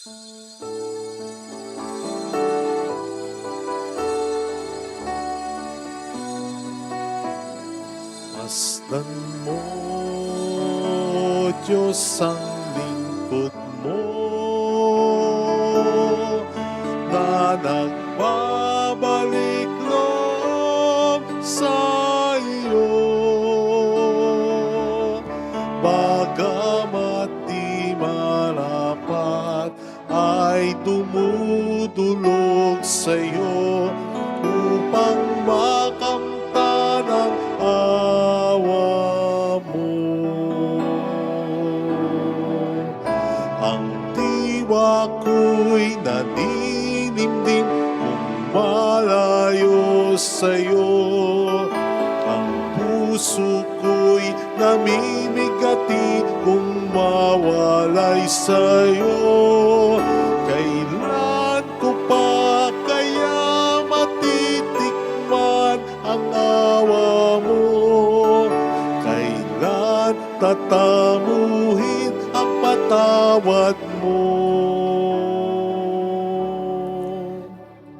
Masdan mo, Diyos, ang lingkod mo na nagbabalik loob sa iyo. Bagamat di marapat ay dumudulog sa iyo upang makamtan ang awa mo. Ang diwa ko'y naninimdim kung malayo sa'yo. Ang puso ko'y namimigati kung mawalay sa'yo. Kailan ko pa kaya matitikman ang awa mo? Kailan tatamuhin ang patawad mo?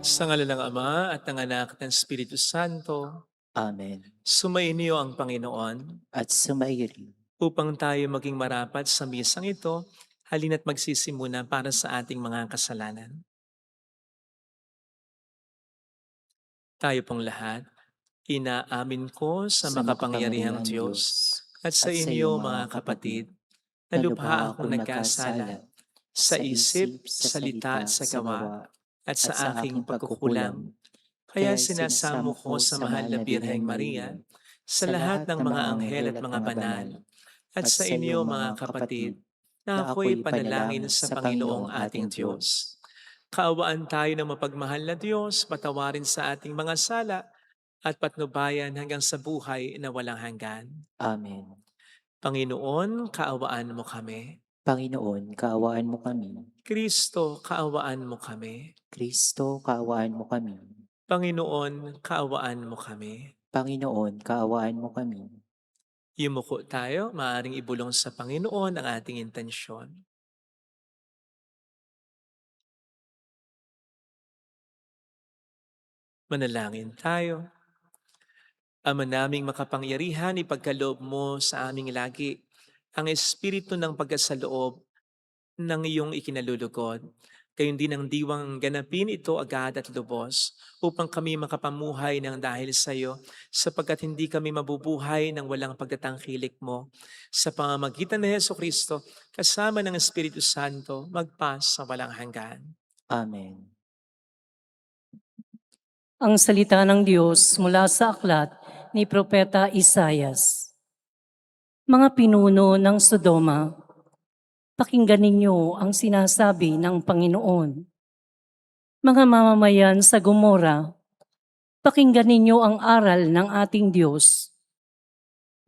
Sa ngalan ng Ama at ng Anak at ng Espiritu Santo, Amen. sumainyo ang Panginoon At sumairi. upang tayo maging marapat sa misang ito. Halina't magsisimuna para sa ating mga kasalanan. Tayo pong lahat, inaamin ko sa makapangyarihang Diyos at sa inyo mga kapatid, na lubha akong nagkasala sa isip, salita at sa gawa at sa aking pagkukulang. Kaya sinasamo ko sa mahal na Birheng Maria, sa lahat ng mga anghel at mga banal, at sa inyo mga kapatid, na ako'y panalangin sa Panginoong ating Diyos. Kaawaan tayo ng mapagmahal na Diyos, patawarin sa ating mga sala, at patnubayan hanggang sa buhay na walang hanggan. Amen. Panginoon, kaawaan mo kami. Panginoon, kaawaan mo kami. Kristo, kaawaan mo kami. Kristo, kaawaan mo kami. Panginoon, kaawaan mo kami. Panginoon, kaawaan mo kami. Yumuko tayo, maaaring ibulong sa Panginoon ang ating intensyon. Manalangin tayo. Ama naming makapangyarihan, ipagkaloob mo sa aming lagi ang espiritu ng pagkasaloob ng iyong ikinalulugod. Gayon din ang diwang ganapin ito agad at lubos upang kami makapamuhay ng dahil sa iyo, sapagkat hindi kami mabubuhay ng walang pagtatangkilik mo. Sa pamamagitan ni Jesucristo, kasama ng Espiritu Santo, magpas sa walang hanggan. Amen. Ang salita ng Diyos mula sa aklat ni Propeta Isaias. Mga pinuno ng Sodoma, pakinggan ninyo ang sinasabi ng Panginoon. Mga mamamayan sa Gomora, pakinggan ninyo ang aral ng ating Diyos.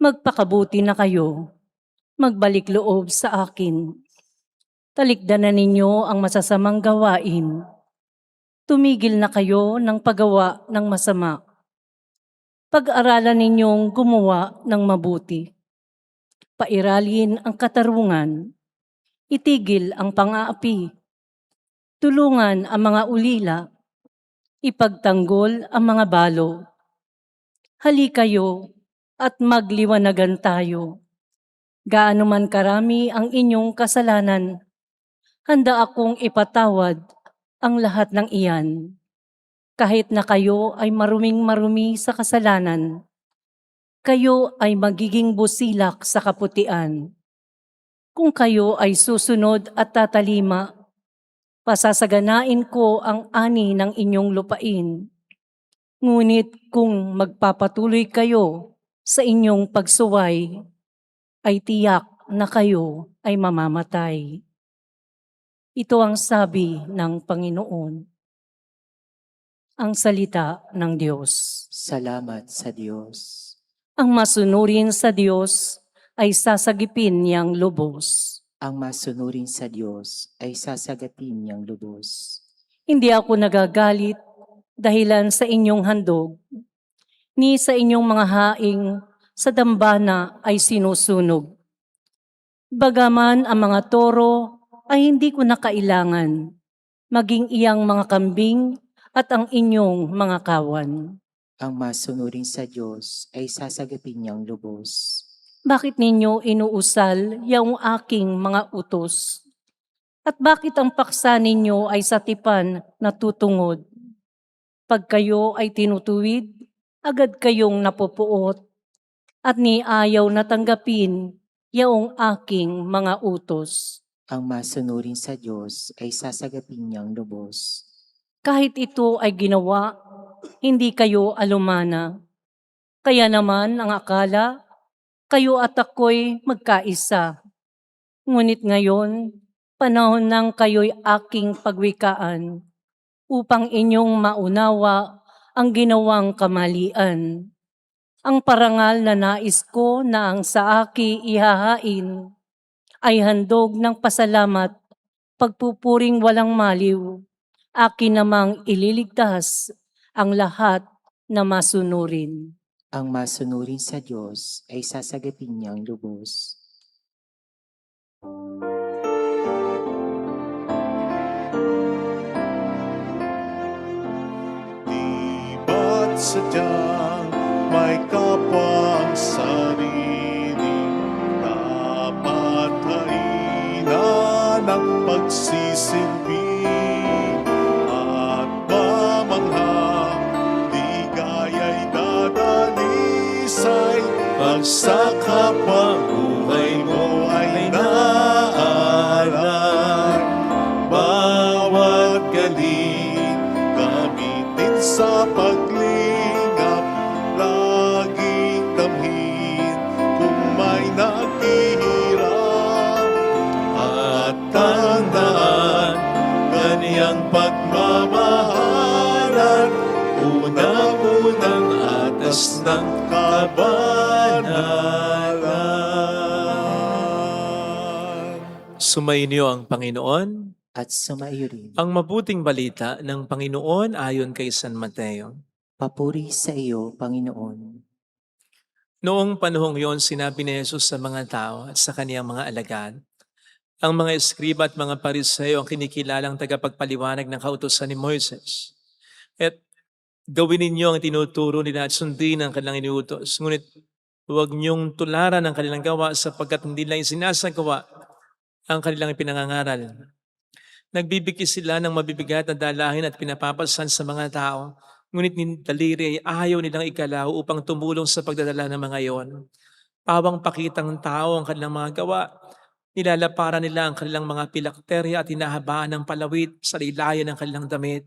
Magpakabuti na kayo, magbalik loob sa akin. Talikdan na ninyo ang masasamang gawain. Tumigil na kayo ng paggawa ng masama. Pag-aralan ninyong gumawa ng mabuti. Pairalin ang katarungan. Itigil ang pang-aapi. Tulungan ang mga ulila. Ipagtanggol ang mga balo. Halikayo at magliwanagan tayo. Gaano man karami ang inyong kasalanan, handa akong ipatawad ang lahat ng iyan. Kahit na kayo ay maruming-marumi sa kasalanan, kayo ay magiging busilak sa kaputian. Kung kayo ay susunod at tatalima, pasasaganain ko ang ani ng inyong lupain. Ngunit kung magpapatuloy kayo sa inyong pagsuway, ay tiyak na kayo ay mamamatay. Ito ang sabi ng Panginoon. Ang salita ng Diyos. Salamat sa Diyos. Ang masunurin sa Diyos ay sasagipin niyang lubos. Ang masunurin sa Diyos ay sasagatin niyang lubos. Hindi ako nagagalit dahilan sa inyong handog, ni sa inyong mga haing sa dambana ay sinusunog. Bagaman ang mga toro ay ay hindi ko na kailangan maging iyang mga kambing at ang inyong mga kawan. Ang masunurin sa Diyos ay sasagapin niyang lubos. Bakit ninyo inuusal yung aking mga utos? At bakit ang paksa ninyo ay sa tipan na tutungod? Pag kayo ay tinutuwid, agad kayong napupuot at niayaw na tanggapin yaong aking mga utos. Ang masunurin sa Diyos ay sasagapin niyang lubos. Kahit ito ay ginawa, hindi kayo alumana. Kaya naman ang akala, kayo at ako'y magkaisa. Ngunit ngayon, panahon nang kayo'y aking pagwikaan upang inyong maunawa ang ginawang kamalian. Ang parangal na nais ko na ang sa aki ihahain ay handog ng pasalamat, pagpupuring walang maliw. Akin namang ililigtas ang lahat na masunurin. Ang masunurin sa Diyos ay sasagapin niyang lubos. Di ba't sadyang may kapwang sariling dapat hainan ng pagsisilbi at mamanghang di gaya'y dadalisay pag sa kapwa-buhay mo ay naaral bawat galing gamitin sa paglingap, laging damhin kung may naghihirap. At tandaan, kaniyang pagmamahalan, unang-unang atas ng kabanalan. Sumainyo ang Panginoon. At sumaiyo rin. Ang mabuting balita ng Panginoon ayon kay San Mateo. Papuri sa iyo, Panginoon. Noong panahong yon, sinabi ni Jesus sa mga tao at sa kaniyang mga alagad, ang mga eskriba at mga pariseo ang kinikilalang tagapagpaliwanag ng kautusan ni Moises. At gawin ninyo ang tinuturo nila at sundin ang kanilang inuutos. Ngunit huwag niyong tularan ang kanilang gawa sapagkat hindi lang sinasagawa ang kanilang ipinangangaral. Nagbibigay sila ng mabibigat na dalahin at pinapapasan sa mga tao. Ngunit ni daliri ay ayaw nilang ikalaw upang tumulong sa pagdadala ng mga iyon. Pawang pakitang tao ang kanilang mga gawa. Nilalaparan nila ang kanilang mga pilakterya at hinahabaan ng palawit sa laylayan ng kanilang damit.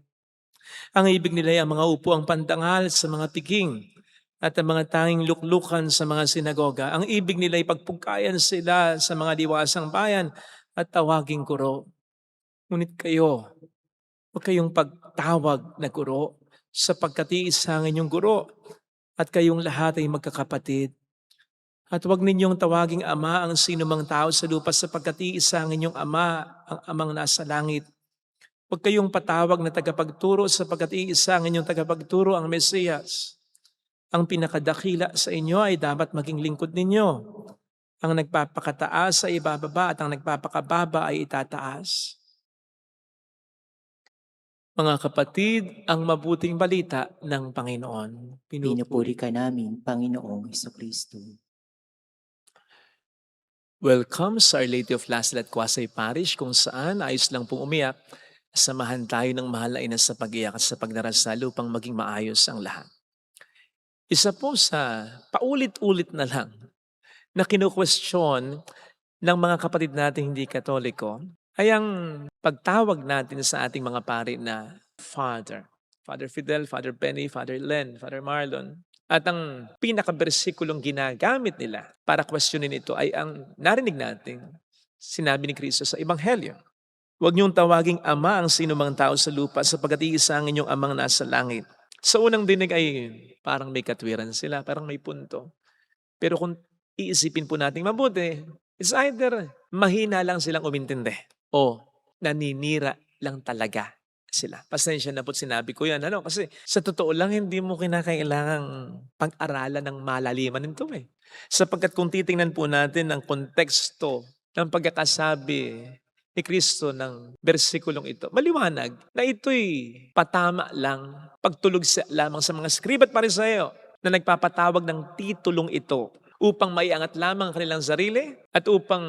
Ang ibig nila ay ang mga upuang pandangal sa mga piging at ang mga tanging luklukan sa mga sinagoga. Ang ibig nila ay pagpukayan sila sa mga diwasang bayan at tawaging guro. Ngunit kayo, huwag kayong pagtawag na guro sapagkat iisa ang inyong guro at kayong lahat ay magkakapatid. At huwag ninyong tawaging ama ang sinumang tao sa lupa sapagkat iisa ang inyong ama, ang amang nasa langit. Huwag kayong patawag na tagapagturo sapagkat iisa ang inyong tagapagturo, ang Mesiyas. Ang pinakadakila sa inyo ay dapat maging lingkod ninyo. Ang nagpapakataas ay ibababa at ang nagpapakababa ay itataas. Mga kapatid, ang mabuting balita ng Panginoon. Pinupuri ka namin, Panginoong Hesukristo. Welcome sa Our Lady of Last at Quasay Parish kung saan ayos lang pong umiyak. Samahan tayo ng mahal na ina sa pag-iyak at sa pagdarasal upang maging maayos ang lahat. Isa po sa paulit-ulit na lang na kinu-question ng mga kapatid natin hindi Katoliko ay ang pagtawag natin sa ating mga pari na Father. Father Fidel, Father Benny, Father Len, Father Marlon. At ang pinaka-versikulong ginagamit nila para questionin ito ay ang narinig natin sinabi ni Kristo sa Ebanghelyo. Huwag niyong tawaging ama ang sinumang tao sa lupa sapagkat iisa ang inyong amang nasa langit. Sa unang dinig ay parang may katwiran sila, parang may punto. Pero kung iisipin po natin mabuti, it's either mahina lang silang umintindi o naninira lang talaga sila. Pasensya na po sinabi ko yan. Kasi sa totoo lang, hindi mo kinakailangang pag-aralan ng malaliman nito eh. Sapagkat kung titingnan po natin ang konteksto ng pagkakasabi ni Kristo ng bersikulong ito. Maliwanag na ito'y patama lang, pagtulog lamang sa mga skriba at Pariseo na nagpapatawag ng titulong ito upang maiangat lamang ang kanilang sarili at upang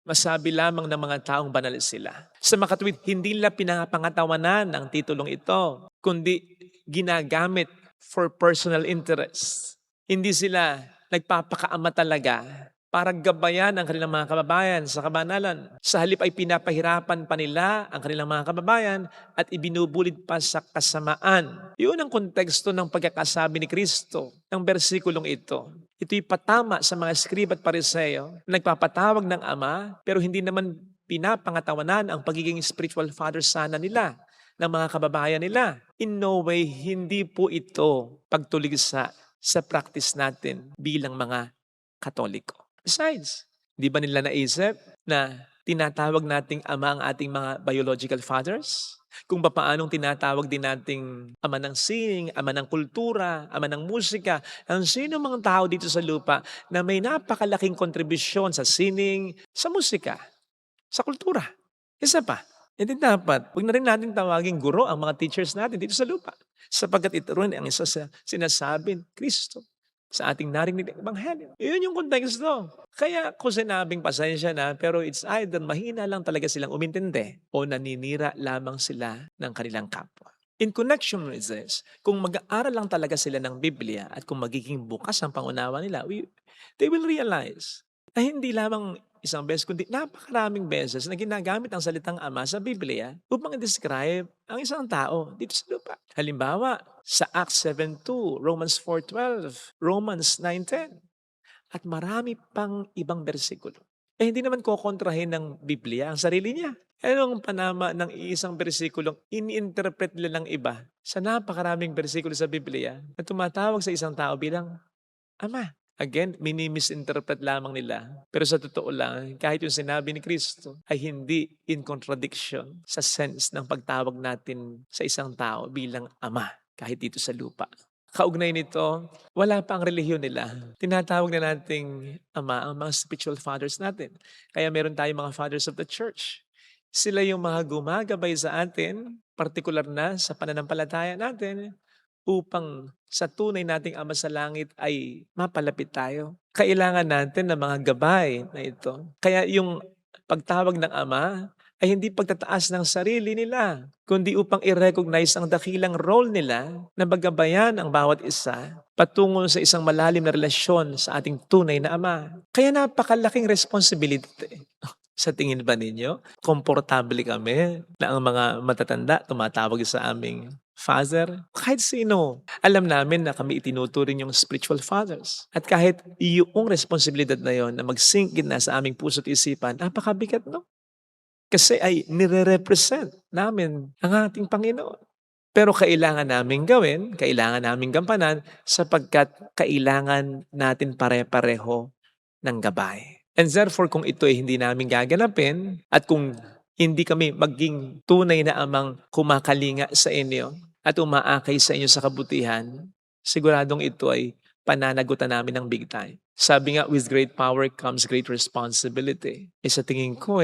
masabi lamang ng mga taong banal sila. Sa makatuwid, hindi nila pinapangatawanan ang titulong ito, kundi ginagamit for personal interest. Hindi sila nagpapakaama talaga para gabayan ang kanilang mga kababayan sa kabanalan. Sa halip ay pinapahirapan pa nila ang kanilang mga kababayan at ibinubulit pa sa kasamaan. Yun ang konteksto ng pagkakasabi ni Kristo ng bersikulong ito. Ito'y patama sa mga skriba at Pariseo na nagpapatawag ng Ama pero hindi naman pinapangatawanan ang pagiging spiritual father sana nila ng mga kababayan nila. In no way, hindi po ito pagtuligsa sa practice natin bilang mga Katoliko. Besides, di ba nila naisip na tinatawag nating ama ang ating mga biological fathers? Kung paanong tinatawag din nating ama ng sining, ama ng kultura, ama ng musika, ang sino mga tao dito sa lupa na may napakalaking kontribusyon sa sining, sa musika, sa kultura. Isa pa, hindi dapat, huwag na rin natin tawagin guro ang mga teachers natin dito sa lupa. Sapagkat ito rin ang isa sa sinasabi ni Kristo sa ating narinig ng Ebanghelyo. Iyon yung konteksto. Kaya ko sinabing pasensya na, pero it's either mahina lang talaga silang umintindi o naninira lamang sila ng kanilang kapwa. In connection with this, kung mag-aaral lang talaga sila ng Biblia at kung magiging bukas ang pangunawa nila, they will realize na hindi lamang isang beses, kundi napakaraming beses na ginagamit ang salitang Ama sa Biblia upang i-describe ang isang tao dito sa lupa. Halimbawa, sa Acts 7:2, Romans 4:12, Romans 9:10, at marami pang ibang bersikulo. Hindi naman kokontrahin ng Biblia ang sarili niya. Anong panama ng isang bersikulong ini-interpret nila ng iba sa napakaraming bersikulo sa Biblia na tumatawag sa isang tao bilang Ama? Again, mini-misinterpret lamang nila. Pero sa totoo lang, kahit yung sinabi ni Kristo ay hindi in contradiction sa sense ng pagtawag natin sa isang tao bilang Ama, kahit dito sa lupa. Kaugnay nito, wala pa ang relihiyon nila. Tinatawag na nating Ama ang mga spiritual fathers natin. Kaya meron tayong mga fathers of the church. Sila yung mga gumagabay sa atin, partikular na sa pananampalataya natin, upang sa tunay nating Ama sa langit ay mapalapit tayo. Kailangan natin ng mga gabay na ito. Kaya yung pagtawag ng Ama ay hindi pagtataas ng sarili nila, kundi upang i-recognize ang dakilang role nila na magabayan ang bawat isa patungo sa isang malalim na relasyon sa ating tunay na Ama. Kaya napakalaking responsibility. Sa tingin ba ninyo, komportable kami na ang mga matatanda tumatawag sa aming Father? Kahit sino, alam namin na kami itinuturing yung spiritual fathers. At kahit yung responsibilidad na yon na mag-sink in na sa aming puso't isipan, napakabigat, no? Kasi ay nire-represent namin ang ating Panginoon. Pero kailangan namin gawin, kailangan namin gampanan sapagkat kailangan natin pare-pareho ng gabay. And therefore, kung ito ay hindi namin gaganapin at kung hindi kami maging tunay na amang kumakalinga sa inyo at umaakay sa inyo sa kabutihan, siguradong ito ay pananagutan namin ng big time. Sabi nga, with great power comes great responsibility. Sa tingin ko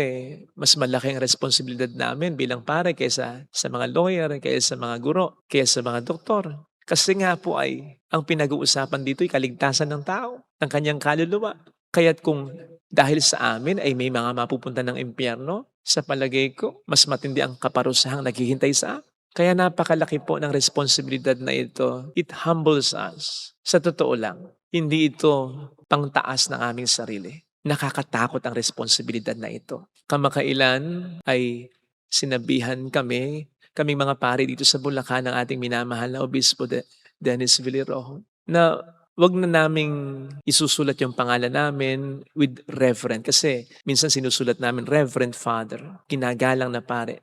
mas malaki ang responsibilidad namin bilang pare kaysa sa mga lawyer, kaysa sa mga guro, kaysa sa mga doktor. Kasi nga po ay, ang pinag-uusapan dito ay kaligtasan ng tao, ng kanyang kaluluwa. Kaya't kung dahil sa amin ay may mga mapupunta ng impyerno, sa palagay ko, mas matindi ang kaparusahang naghihintay sa amin. Kaya napakalaki po ng responsibilidad na ito. It humbles us. Sa totoo lang, hindi ito pangtaas ng aming sarili. Nakakatakot ang responsibilidad na ito. Kamakailan ay sinabihan kaming mga pari dito sa Bulacan ng ating minamahal na Obispo Dennis Villarrojo, na wag na naming isusulat yung pangalan namin with Reverend. Kasi minsan sinusulat namin Reverend Father, ginagalang na pare.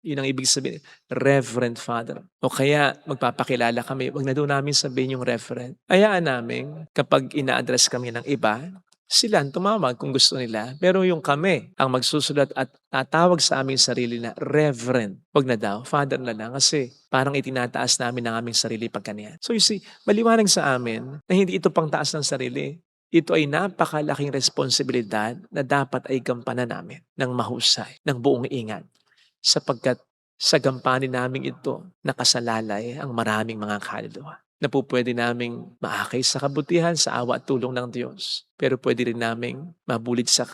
Yun ang ibig sabihin, Reverend Father. O kaya magpapakilala kami, wag na doon namin sabihin yung Reverend. Hayaan namin kapag ina-address kami ng iba, sila ang tumawag kung gusto nila. Pero yung kami ang magsusulat at tatawag sa aming sarili na Reverend. Wag na daw, Father na lang kasi parang itinataas namin ang aming sarili pagkaniyan. So you see, maliwanag sa amin na hindi ito pang taas ng sarili. ito ay napakalaking responsibilidad na dapat ay gampanan namin ng mahusay, ng buong ingat, sapagkat sa gampanin namin ito, nakasalalay ang maraming mga kaluluwa na po pwede naming maakay sa kabutihan, sa awa at tulong ng Diyos. Pero pwede rin naming mabulit sa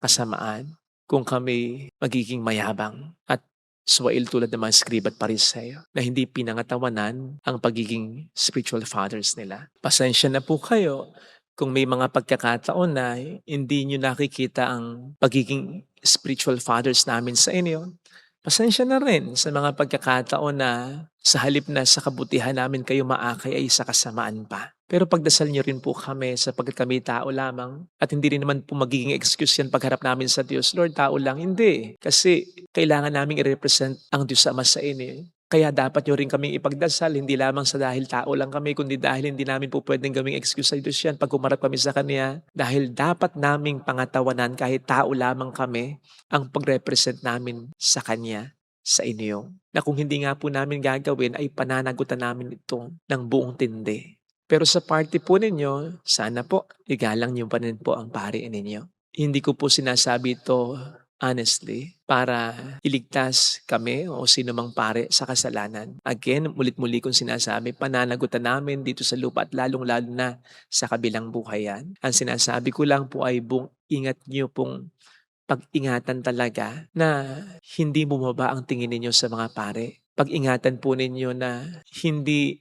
kasamaan kung kami magiging mayabang at suwail tulad ng mga scribe at pariseo na hindi pinangatawanan ang pagiging spiritual fathers nila. Pasensya na po kayo kung may mga pagkakataon na hindi nyo nakikita ang pagiging spiritual fathers namin sa inyo. Pasensya na rin sa mga pagkakataon na sa halip na sa kabutihan namin kayo maakay ay sa kasamaan pa. Pero pagdasal niyo rin po kami sapagkat kami tao lamang at hindi rin naman po magiging excuse yan pagharap namin sa Diyos. Lord, tao lang. Hindi. Kasi kailangan namin i-represent ang Diyos Ama sa inyo. Kaya dapat nyo rin kaming ipagdasal, hindi lamang sa dahil tao lang kami, kundi dahil hindi namin po pwedeng gawing excuse sa Diyos yan pag kumarap kami sa Kanya. Dahil dapat naming pangatawanan kahit tao lamang kami ang pag-represent namin sa Kanya, sa inyo. Na kung hindi nga po namin gagawin ay pananagutan namin ito ng buong tindi. Pero sa party po ninyo, sana po, igalang niyo pa rin po ang pari ninyo. Hindi ko po sinasabi ito honestly, para iligtas kami o sino mang pare sa kasalanan. Again, mulit-muli kong sinasabi, pananagutan namin dito sa lupa at lalong-lalo na sa kabilang buhay yan. Ang sinasabi ko lang po ay ingat niyo pong pag-ingatan talaga na hindi bumaba ang tingin ninyo sa mga pare. Pag-ingatan po ninyo na hindi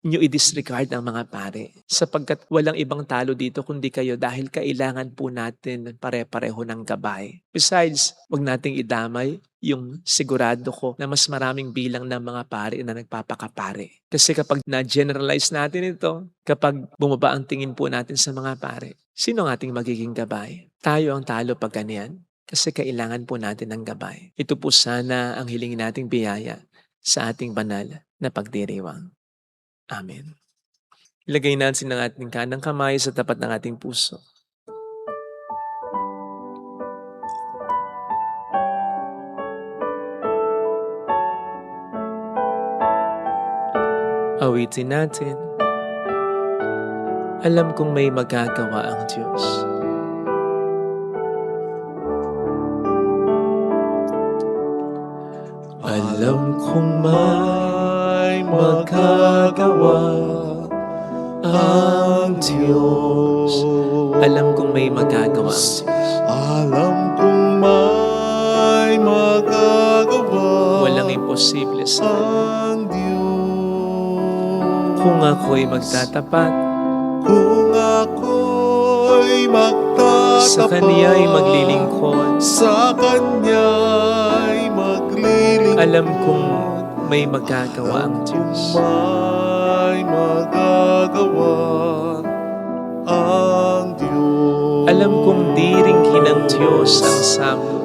nyo i-disregard ang mga pare. Sapagkat walang ibang talo dito kundi kayo dahil kailangan po natin pare-pareho ng gabay. Besides, wag nating idamay yung sigurado ko na mas maraming bilang ng mga pare na nagpapakapare. Kasi kapag na-generalize natin ito, kapag bumaba ang tingin po natin sa mga pare, sino ang ating magiging gabay? Tayo ang talo pag ganyan. Kasi kailangan po natin ng gabay. Ito po sana ang hilingin nating biyaya sa ating banal na pagdiriwang. Amen. Ilagay natin ang ating kanang kamay sa tapat ng ating puso. Awitin natin. Alam kong may magagawa ang Diyos. Alam kong may magagawa ang Diyos. Alam kong may magagawa ang Diyos. Alam kong may magagawa Walang imposible sa Kanya. ang Diyos. Kung ako'y magtatapat, Kung ako'y magtatapat sa Kaniya'y maglilingkod, sa Kanya'y maglilingkod, alam kong may magagawa ang Diyos. may magagawa ang Diyos. Alam kong di ringhin ng Diyos ang samot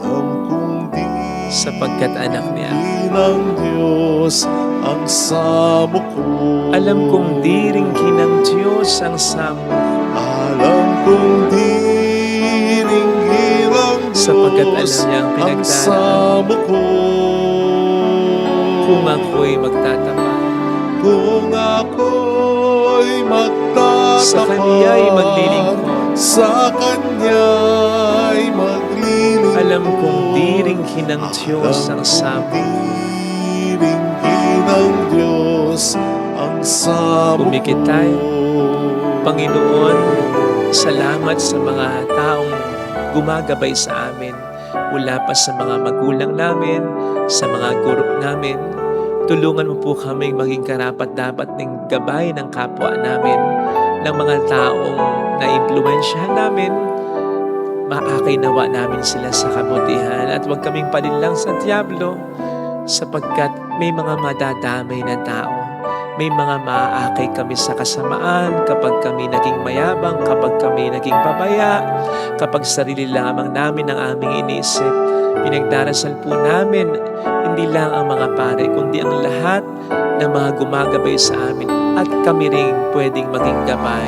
Alam kong di sapagkat anak niya. ng Diyos ang samo ko. Alam kong di ringhin ng Diyos ang samot Alam kong di ringgin ang Diyos sapagkat alam niya ang ang pinagdaraan. samo ko. Kung ako'y magtatapat, Kung ako'y magtatapat sa Kaniya'y maglilingkod, sa Kanya'y maglilingkod, alam kong di ringhin ng Diyos ang samot. Diringgin ng Diyos ang samo Pumikit tayo. Panginoon, salamat sa mga taong gumagabay sa amin mula pa sa mga magulang namin, sa mga guro namin. Tulungan mo po kaming maging karapat-dapat ng gabay ng kapwa namin, ng mga taong na-impluensyahan namin. Maakay nawa namin sila sa kabutihan at huwag kaming palinlang sa diablo sapagkat may mga madadamay na tao. May mga maaakay kami sa kasamaan kapag kami naging mayabang, kapag kami naging pabaya, kapag sarili lamang namin ang aming iniisip. Pinagdarasal po namin hindi lang ang mga pare, kundi ang lahat ng mga gumagabay sa amin at kami ring pwedeng maging gabay.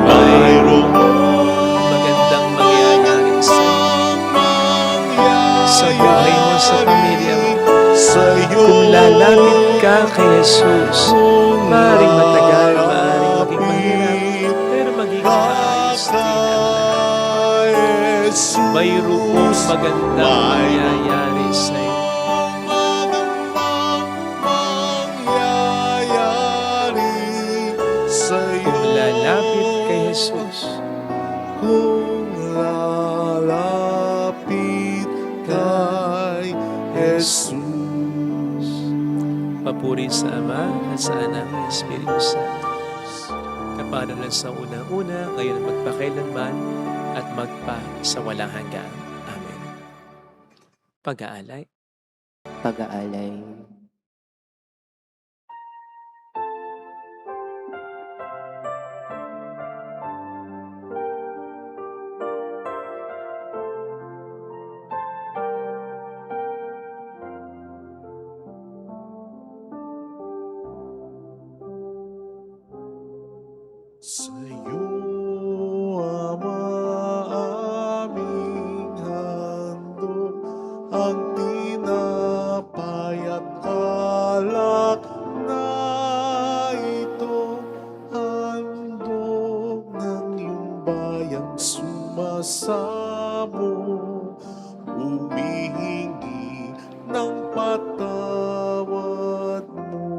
mayroong Magandang mangyayari sa buhay mo, sa pamilya mo. sa'yo. Kung lalapit ka kay Jesus, maaaring matagal, maaaring maging mahirap, pero magiging mayroong magandang mangyayari sa iyo. Magandang mangyayari sa'yo. Kung lalapit kay Jesus, Kung lalapit kay Jesus. papuri sa Ama at sa Anak at Espiritu Santo. Kapanalan sa unang-una, ngayon at magpakailanman, at magpa sa walang hanggan. Amen. Pag-aalay. Pag-aalay. Sa'yo, Ama, aming handog ang tinapay at alak na ito, handog ng iyong bayang sumasamo, humihingi ng patawad mo.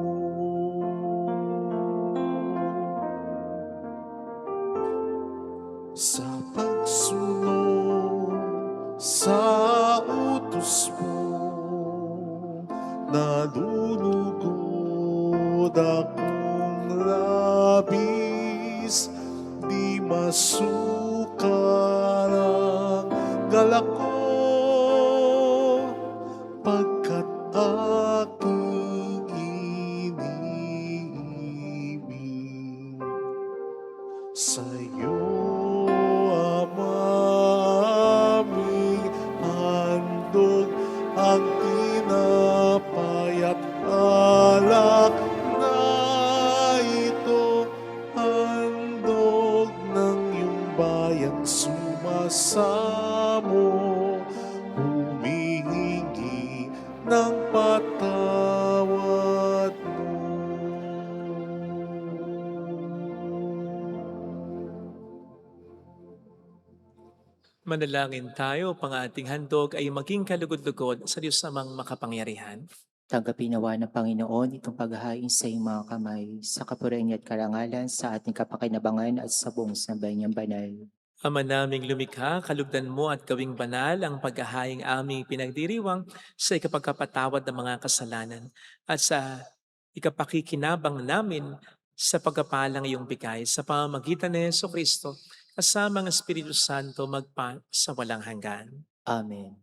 Sa pagsunod sa utos mo, nalulugod akong labis, di masukal ang galak ko, pagkat aking iniibig. Sa'yo, Ama, aming handog ang tinapay at alak na ito, handog ng iyong bayang sumasamo, humihingi ng patawad mo. Manalangin tayo, pang ating handog ay maging kalugod-lugod sa Diyos Amang makapangyarihan. Tanggapin nawa ng Panginoon itong paghahain sa iyong mga kamay, sa kapurihan niya at karangalan, sa ating kapakinabangan at sa buong sambayan niyang banal. Ama naming lumikha, kalugdan mo at gawing banal ang paghahaing aming pinagdiriwang sa ikapagkapatawad ng mga kasalanan at sa ikapakikinabang namin sa pagkapalang iyong bigay sa pamamagitan ni Jesucristo kasama ang Espiritu Santo magpa sa walang hanggan. Amen.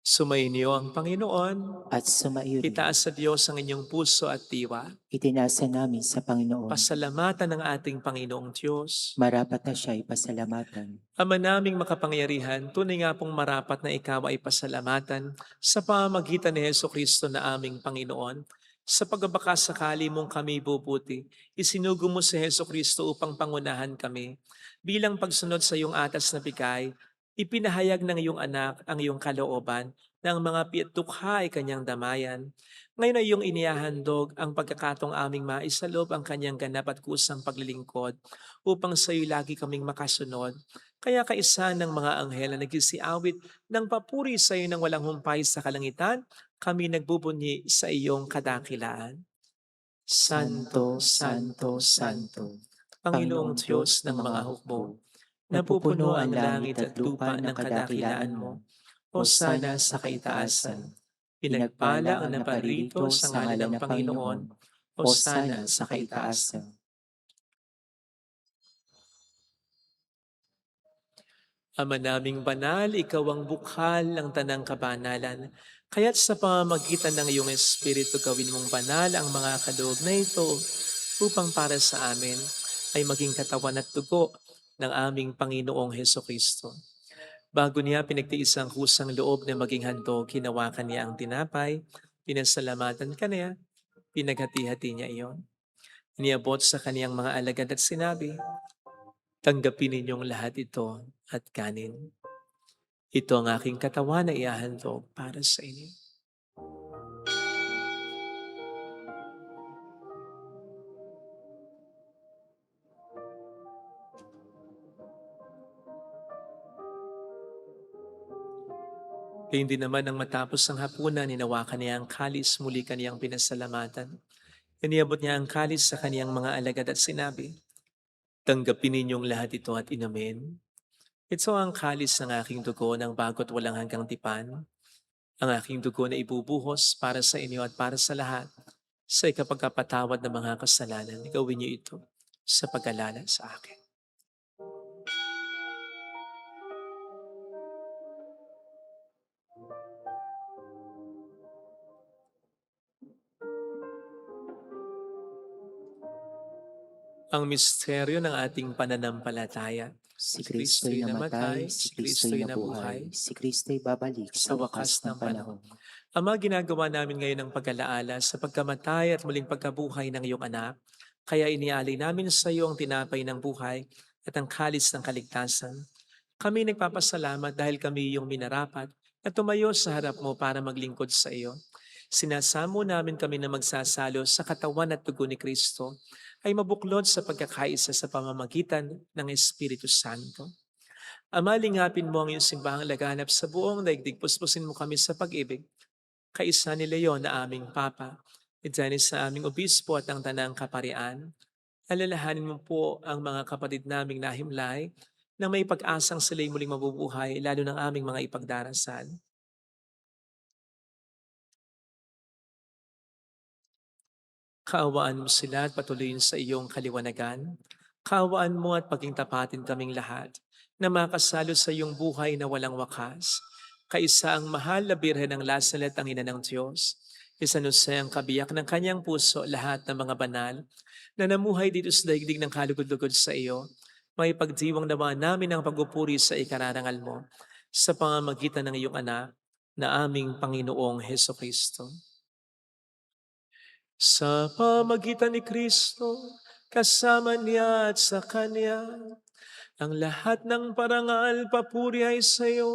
Sumainyo ang Panginoon. At sumaiyo rin, Itaas sa Diyos ang inyong puso at diwa. itinasa namin sa Panginoon. Pasalamatan ng ating Panginoong Diyos. Marapat na siya ipasalamatan. Ama naming makapangyarihan, tunay nga pong marapat na ikaw ay pasalamatan sa pamamagitan ni Jesucristo na aming Panginoon. Sa pagbabakasakali mong kami bubuti, isinugo mo si Jesucristo upang pangunahan kami. Bilang pagsunod sa iyong atas na bigay, ipinahayag ng iyong anak ang iyong kalooban ng mga pitukha ay kanyang damayan. Ngayon ay iyong inihahandog ang pagkakatong aming maisalob ang kanyang ganap at kusang paglilingkod upang sa iyo lagi kaming makasunod. Kaya kaisa ng mga anghel na nagsisiawit ng papuri sa iyo ng walang humpay sa kalangitan, kami nagbubunyi sa iyong kadakilaan. Santo, Santo, Santo, Panginoong Diyos ng mga hukbo, napupuno ang langit at lupa ng kadakilaan mo. Hosana sa kaitaasan. Pinagpala ang naparito sa ngalan ng Panginoon. Hosana sa kaitaasan. Ama naming banal, ikaw ang bukhal ng tanang kabanalan. Kaya't sa pamamagitan ng iyong Espiritu gawin mong banal ang mga kaloob na ito upang para sa amin ay maging katawan at dugo ng aming Panginoong Hesukristo. Bago niya pinagtiis ang kusang loob na maging handog, hinawakan niya ang tinapay, pinasalamatan ka niya, pinaghati-hati niya iyon. Iniabot sa kaniyang mga alagad at sinabi, tanggapin ninyong lahat ito at kanin. Ito ang aking katawan na iahandog para sa inyo. Gayun din naman nang matapos ang hapunan, hinawakan niya ang kalis, muli kaniyang pinasalamatan. Iniabot niya ang kalis sa kaniyang mga alagad at sinabi, "Tanggapin ninyong lahat ito at inumin. Ito ang kalis ng aking dugo ng bago't walang hanggang tipan, ang aking dugo na ibubuhos para sa inyo at para sa lahat sa ikapagkapatawad ng mga kasalanan. Gawin niyo ito sa pag-alala sa akin." Ang misteryo ng ating pananampalataya. Si Kristo'y namatay, si Kristo'y nabuhay, si Kristo'y babalik sa wakas ng panahon. Ama, ginagawa namin ngayon ang pag-alaala sa pagkamatay at muling pagkabuhay ng iyong anak. Kaya inialay namin sa iyo ang tinapay ng buhay at ang kalis ng kaligtasan. Kami nagpapasalamat dahil kami iyong minarapat at tumayo sa harap mo para maglingkod sa iyo. Sinasamo namin kami na magsasalo sa katawan at dugo ni Kristo ay mabuklod sa pagkakaisa sa pamamagitan ng Espiritu Santo. Ama, lingapin mo ang iyong simbahang laganap sa buong daigdig. Puspusin mo kami sa pag-ibig. Kaisa ni Leon na aming Papa, ni Dennis na aming Obispo at ang Tanang Kaparian. Alalahanin mo po ang mga kapatid naming nahimlay na may pag-asang sila'y muling mabubuhay, lalo ng aming mga ipagdarasal. Kaawaan mo sila at patuloyin sa iyong kaliwanagan. Kaawaan mo at paging tapatin kaming lahat na makasalo sa iyong buhay na walang wakas. Kaisa ang mahal na Birhen ng Lasalet, ang Ina ng Diyos. Isa ang kabiyak ng kanyang puso, lahat ng mga banal na namuhay dito sa daigdig ng kalugod-lugod sa iyo. May pagdiwang naman namin ang pagpupuri sa ikararangal mo sa pamamagitan ng iyong anak na aming Panginoong Heso Kristo. Sa pamagitan ni Kristo, kasama niya at sa Kanya, ang lahat ng parangal papuri ay sa iyo,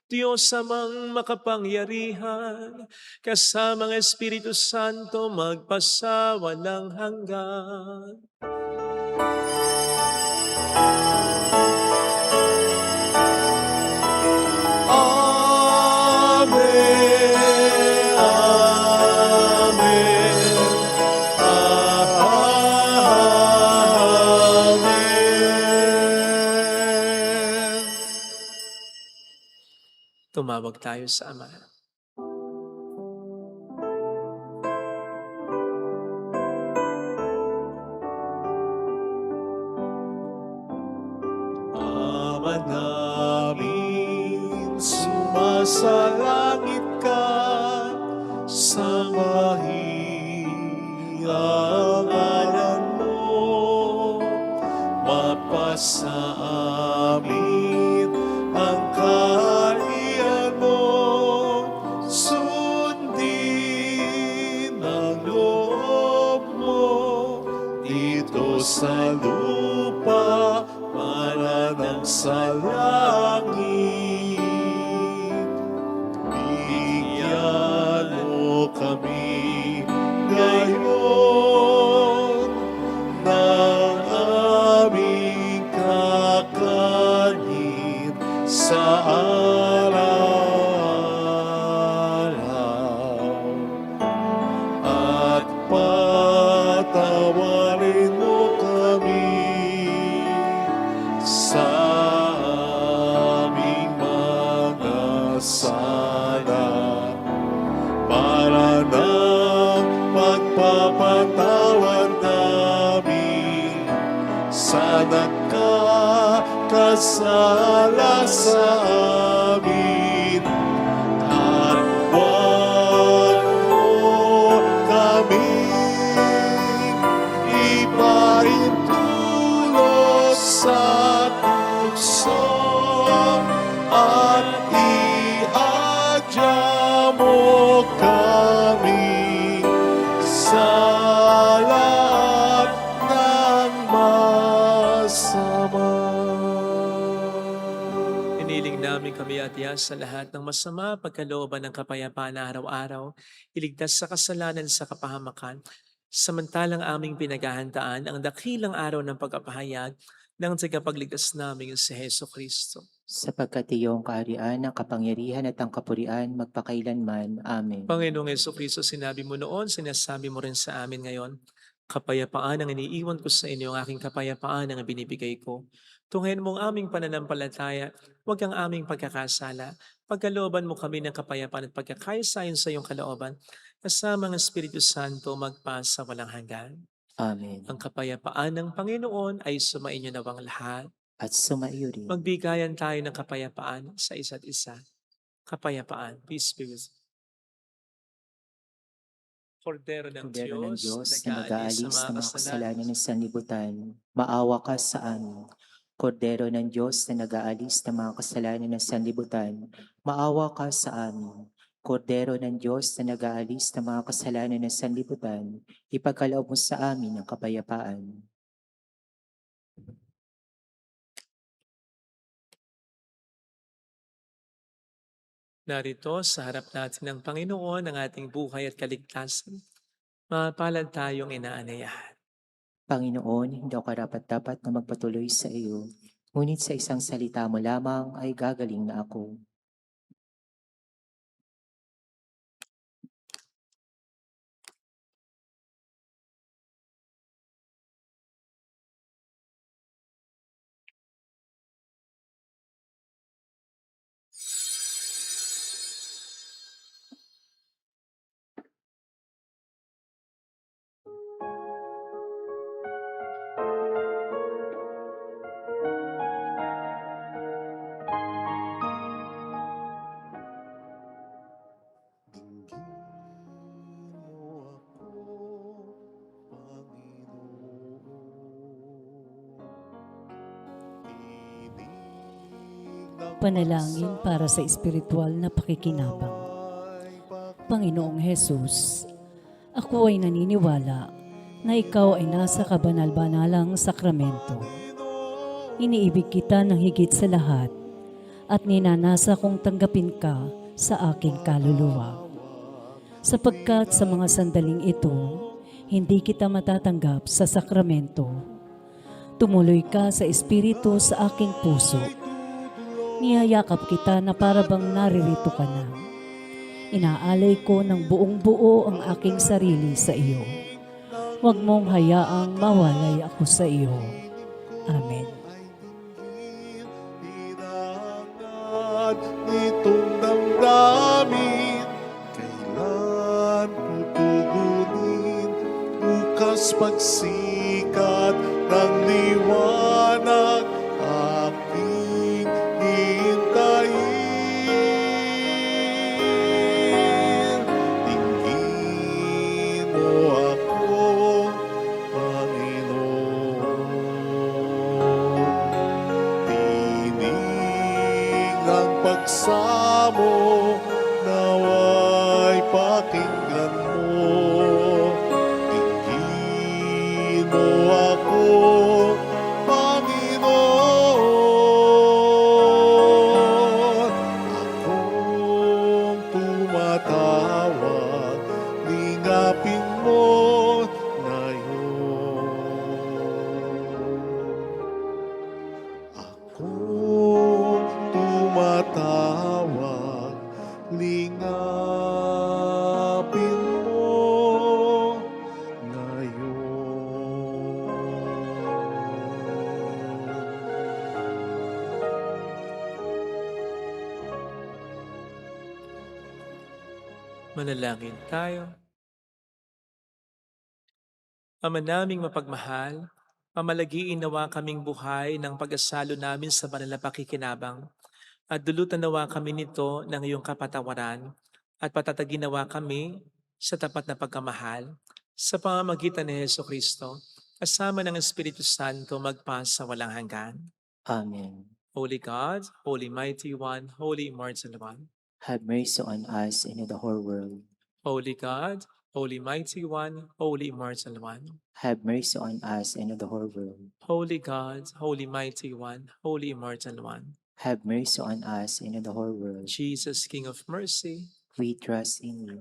Diyos amang makapangyarihan, kasama ang Espiritu Santo magpasawalang hanggan. Amen. Amen. Amen. Tumawag tayo sa Ama. Ama namin, sumasalangit ka, sambahin ang ngalan mo, mapasa amin ang kaharian mo, sundin ang loob mo dito sa lupa para nang sa langit. Bigyan mo kami ngayon ng aming kakanin sa araw-araw. At patawarin mo kami sa aming mga sala, para ng pagpapatawad namin sa nagkakasala sa amin. At huwag mo kami ipahintulos sa tukso, at ihadya mo kami sa lahat ng masama. Iniling namin kami at sa lahat ng masama, pagkalooban ng kapayapaan na araw-araw, iligtas sa kasalanan sa kapahamakan, samantalang aming pinaghahandaan ang dakilang araw ng pagkapahayag ng tagapagligtas naming si Heso Kristo. Sapagkat iyong kaharian, ang kapangyarihan at ang kapurian magpakailanman. Amen. Panginoong Kristo, sinabi mo noon, sinasabi mo rin sa amin ngayon, kapayapaan ang iniiwan ko sa inyo, ang aking kapayapaan ang binibigay ko. Tunghayan mo ang aming pananampalataya, huwag ang aming pagkakasala. Pagkalooban mo kami ng kapayapaan at pagkakaisa-ayon sa iyong kalooban, kasama ng Espiritu Santo magpasa walang hanggan. Amen. Ang kapayapaan ng Panginoon ay sumainyo nawang lahat. At sumaiyo rin. Magbigayan tayo ng kapayapaan sa isa't isa. Kapayapaan. Peace be with you. Kordero ng Kordero ng Diyos, Diyos na nag-aalis nag-aalis sa ng mga mga kasalanan. kasalanan ng sanlibutan, maawa ka sa amin. Kordero ng Diyos na nag-aalis ng mga kasalanan ng sanlibutan, maawa ka sa amin. Kordero ng Diyos na nag-aalis ng mga kasalanan ng sanlibutan, ipagkaloob mo sa amin ang kapayapaan. Narito sa harap natin ng Panginoon ang ating buhay at kaligtasan. Mapalad tayong inaanayahan. Panginoon, hindi ako karapat-dapat na magpatuloy sa iyo, ngunit sa isang salita mo lamang ay gagaling na ako. Panalangin para sa espiritual na pakikinabang. Panginoong Hesus, ako ay naniniwala na ikaw ay nasa kabanal-banalang sakramento. Iniibig kita ng higit sa lahat at ninanasa kong tanggapin ka sa aking kaluluwa. Sapagkat sa mga sandaling ito, hindi kita matatanggap sa sakramento. Tumuloy ka sa espiritu sa aking puso. Niyayakap kita na para bang naririto ka na. Inaalay ko ng buong buo ang aking sarili sa iyo. Huwag mong hayaang mawalay ako sa iyo. Amen. Hinahangad nitong damdamin, kailan tutugunin, bukas pagsikat ng liwanag, aking hintayin. Tingin mo ako, Panginoon. Tinig ng pagsamo, naway pakinggan mo. Tingin mo ako, Panginoon. Akong tumatawag, lingapin mo ngayon. Akong tumatawag, lingapin mo ngayon. Manalangin tayo. Ama naming mapagmahal, pamalagiin nawa kaming buhay ng pag-asalo namin sa banal na pakikinabang at dulutan nawa kami nito ng iyong kapatawaran at patatagin nawa kami sa tapat na pagkamahal sa pamamagitan ni Heso Kristo kasama ng Espiritu Santo magpasa walang hanggan. Amen. Holy God, Holy Mighty One, Holy Immortal One, Have mercy on us and on the whole world. Holy God, Holy Mighty One, Holy Immortal One, Have mercy on us and on the whole world. Holy God, Holy Mighty One, Holy Immortal One, Have mercy on us and on the whole world. Jesus, King of Mercy, We trust in you.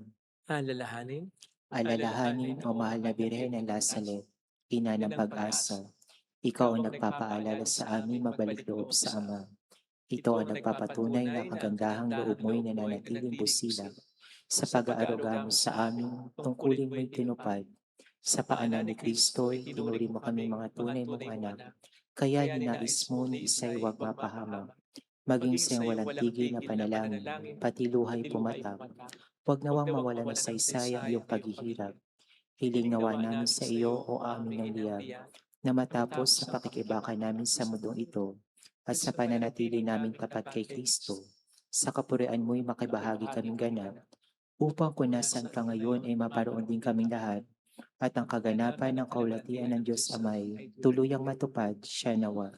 alalahanin, Alalahanin o mahal na Birhen ng Lazaret, ina ng pag-asa. Ikaw ang nagpapaalala sa amin magbalik loob sa Ama. Ito ang nagpapatunay na kagandahang loob mo'y nananatiling busilak sa pag-aaruga mo sa amin, tungkulin mo'y tinupad. Sa paanan ni Kristo'y tinuri mo kami mga tunay mong anak, kaya ninais mo ni isa'y huwag mapahamak. Maging sa walang tigil na panalangin, pati luhay pumatak. Huwag nawang mawala na sa isaya ang iyong paghihirap. Hiling nawa namin sa iyo o aming ng liyab, na matapos sa pakikibaka namin sa mundong ito, at sa pananatili namin tapat kay Kristo, sa kapurian mo'y makibahagi kaming ganap, upang kung nasaan ka ngayon ay maparoon din kaming lahat, at ang kaganapan ng kaulatian ng Diyos Amay, tuluyang matupad siya nawa.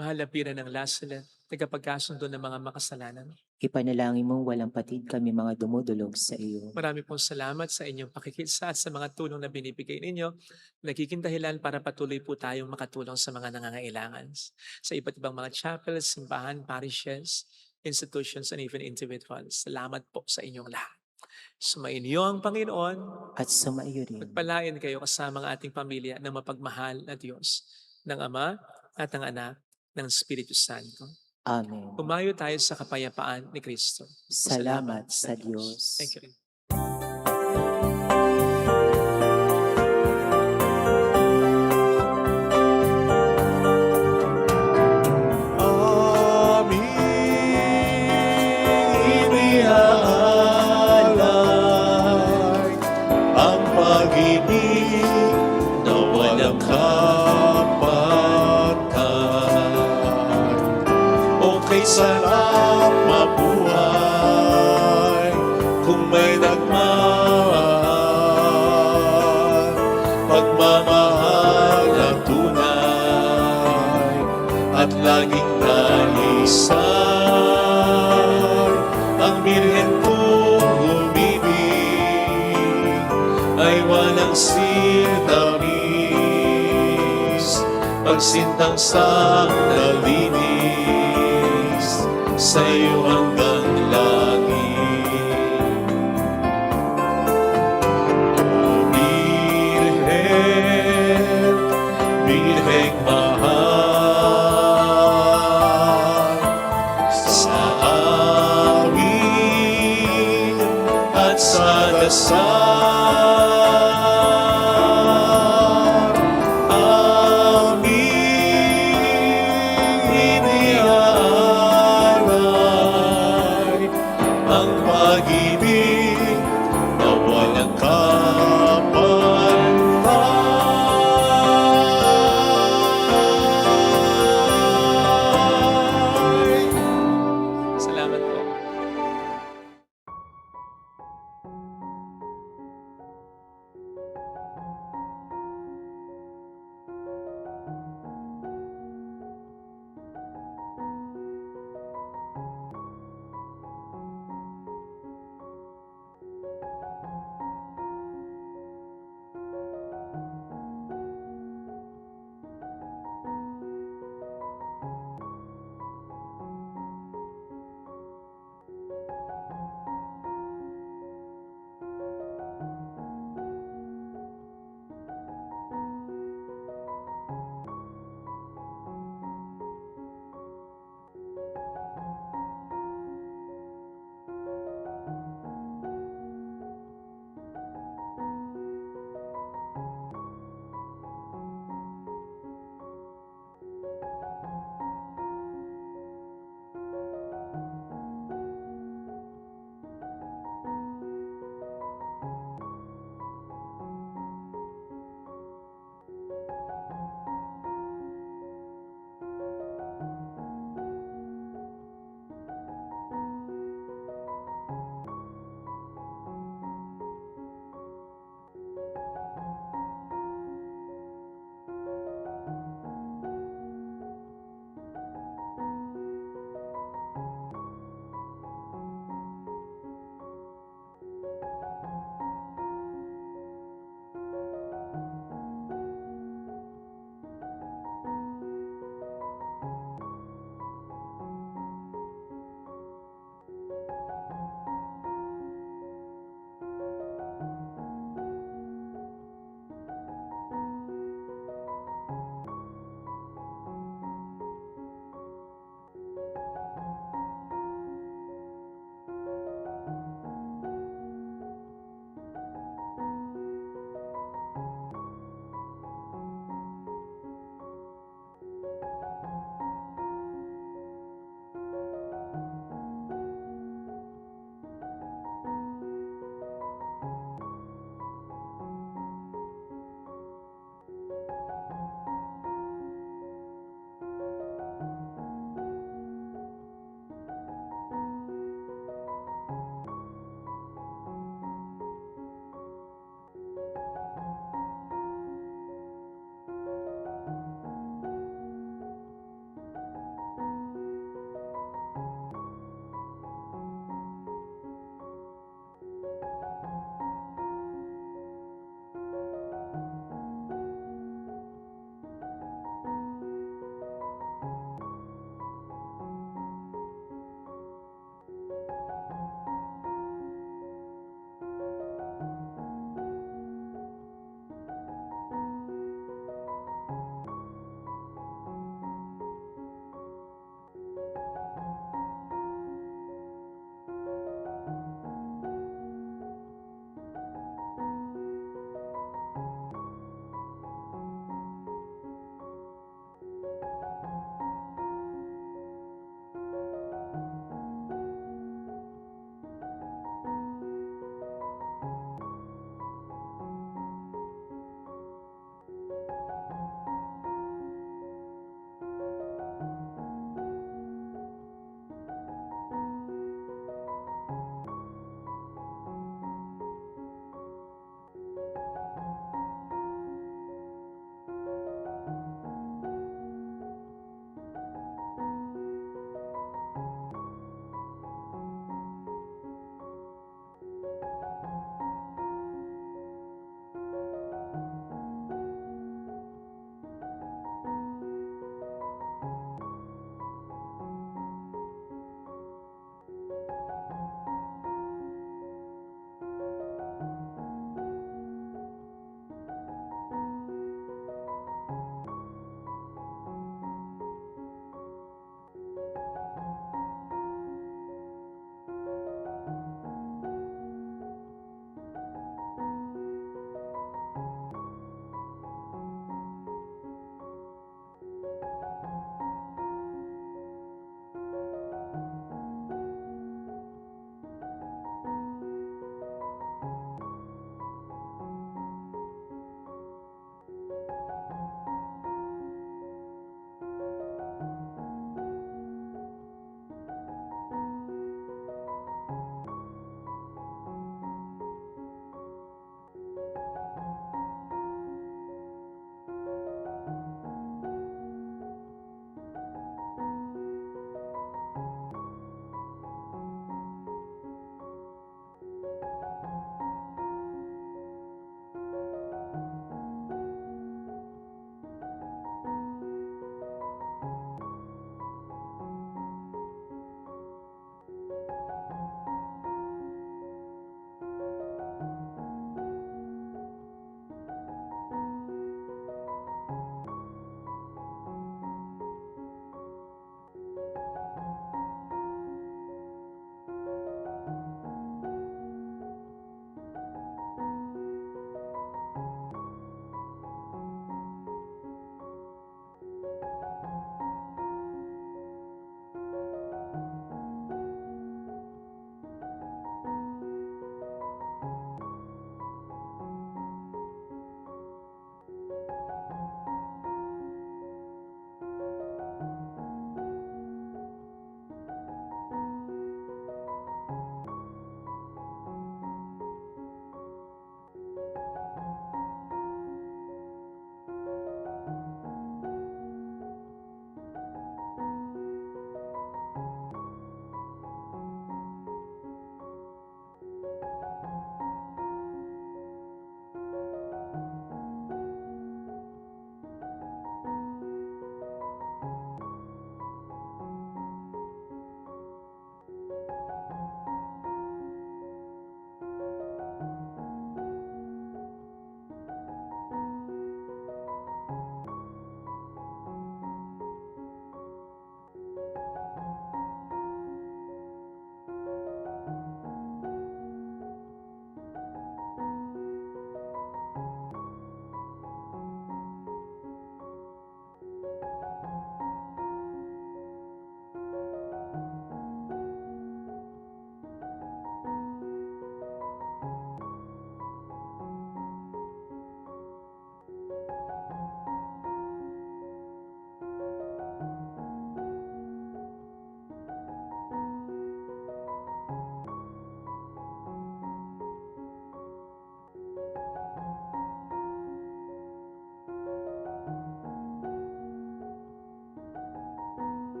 Mahal na Pira ng Lasalet, tagapagkasundo ng mga makasalanan. Ipanalangin mong walang patid kami mga dumudulog sa iyo. Marami pong salamat sa inyong pakikisa at sa mga tulong na binibigay ninyo. Nagiging dahilan para patuloy po tayong makatulong sa mga nangangailangan. Sa iba't ibang mga chapels, simbahan, parishes, institutions, and even individuals. Salamat po sa inyong lahat. Sumainyo ang Panginoon. At sumaiyo rin. Pagpalain kayo kasama ang ating pamilya ng mapagmahal na Diyos, ng Ama at ng Anak, ng Espiritu Santo. Amen. Umayo tayo sa kapayapaan ni Kristo. Salamat sa Diyos. Thank you. Aming iniaalay ang pag-ibig na walang kapatid. Okay, sarap mabuhay kung may nagmahal, pagmamahal na tunay at laging nalisay. Ang birhen kong umibig ay walang sintamis, pagsintang nalinis sa iyo hanggang langit. O Birhen, Birheng mahal, sa awit at sa dasal, aming iniaalay ang pag-ibig na walang